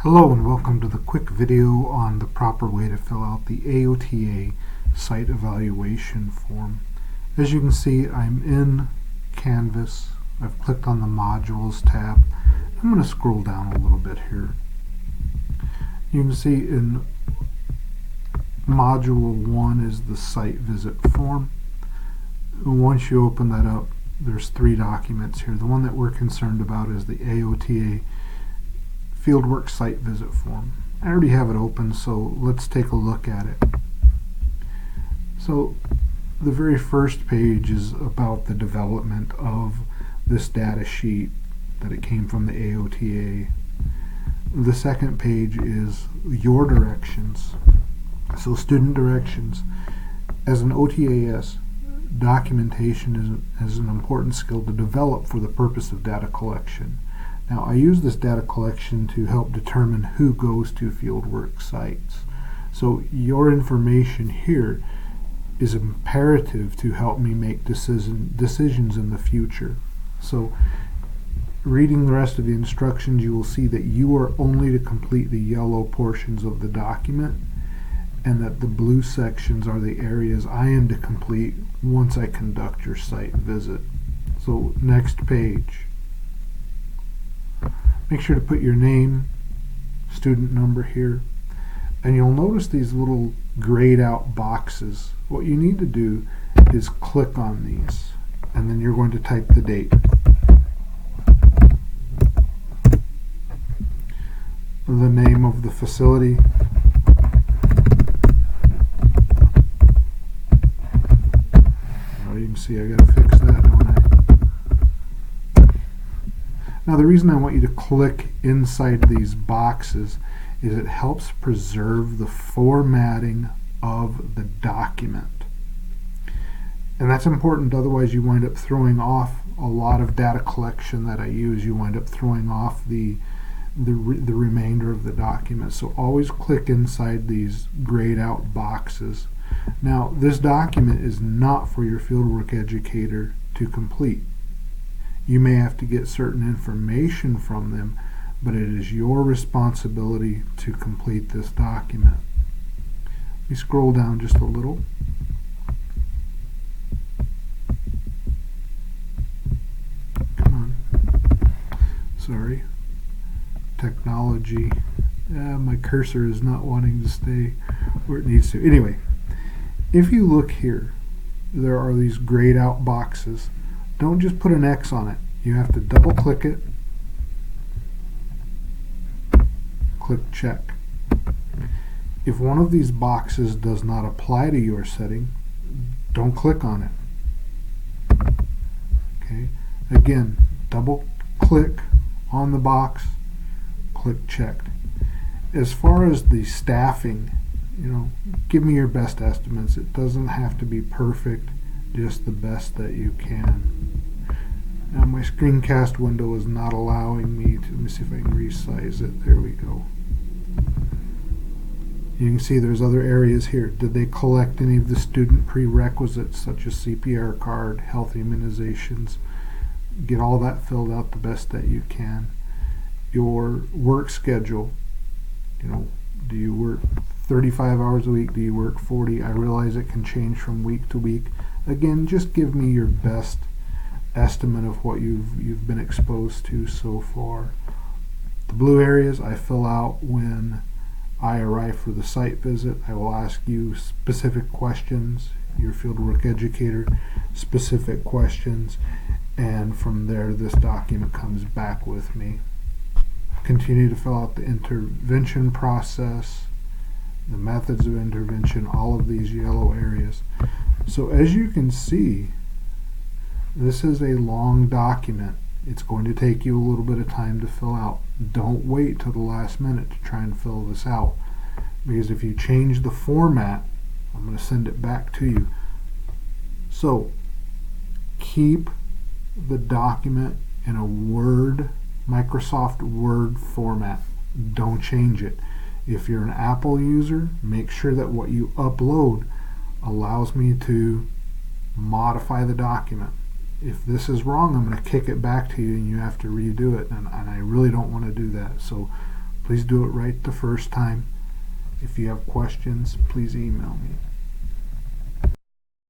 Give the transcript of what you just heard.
Hello and welcome to the quick video on the proper way to fill out the AOTA site evaluation form. As you can see, I'm in Canvas. I've clicked on the Modules tab. I'm going to scroll down a little bit here. You can see in Module 1 is the site visit form. Once you open that up, there's three documents here. The one that we're concerned about is the AOTA Fieldwork Site Visit form. I already have it open, so let's take a look at it. So the very first page is about the development of this data sheet, that it came from the AOTA. The second page is your directions. So student directions. As an OTAS, documentation is an important skill to develop for the purpose of data collection. Now, I use this data collection to help determine who goes to fieldwork sites. So your information here is imperative to help me make decisions in the future. So reading the rest of the instructions, you will see that you are only to complete the yellow portions of the document, and that the blue sections are the areas I am to complete once I conduct your site visit. So next page. Make sure to put your name, student number here, and you'll notice these little grayed out boxes. What you need to do is click on these, and then you're going to type the date. The name of the facility. You can see I gotta fix that, don't I? Now the reason I want you to click inside these boxes is it helps preserve the formatting of the document. And that's important, otherwise you wind up throwing off a lot of data collection that I use. You wind up throwing off the remainder of the document. So always click inside these grayed out boxes. Now this document is not for your fieldwork educator to complete. You may have to get certain information from them, but it is your responsibility to complete this document. We scroll down just a little. Come on. Sorry. Technology. My cursor is not wanting to stay where it needs to. Anyway, if you look here, there are these grayed out boxes. Don't just put an X on it. You have to double click it. Click check. If one of these boxes does not apply to your setting, don't click on it. Okay. Again, double click on the box, click checked. As far as the staffing, give me your best estimates. It doesn't have to be perfect, just the best that you can. Now my screencast window is not allowing me to, let me see if I can resize it. There we go. You can see there's other areas here. Did they collect any of the student prerequisites such as CPR card, health immunizations? Get all that filled out the best that you can. Your work schedule, do you work 35 hours a week? Do you work 40? I realize it can change from week to week. Again, just give me your best estimate of what you've been exposed to so far. The blue areas I fill out when I arrive for the site visit. I will ask you specific questions, your fieldwork educator, specific questions, and from there this document comes back with me. Continue to fill out the intervention process, the methods of intervention, all of these yellow areas. So as you can see, this is a long document. It's going to take you a little bit of time to fill out. Don't wait till the last minute to try and fill this out, because if you change the format, I'm going to send it back to you. So keep the document in a Microsoft Word format. Don't change it. If you're an Apple user, make sure that what you upload allows me to modify the document. If this is wrong, I'm going to kick it back to you and you have to redo it, and I really don't want to do that. So Please do it right the first time. If you have questions, please email me.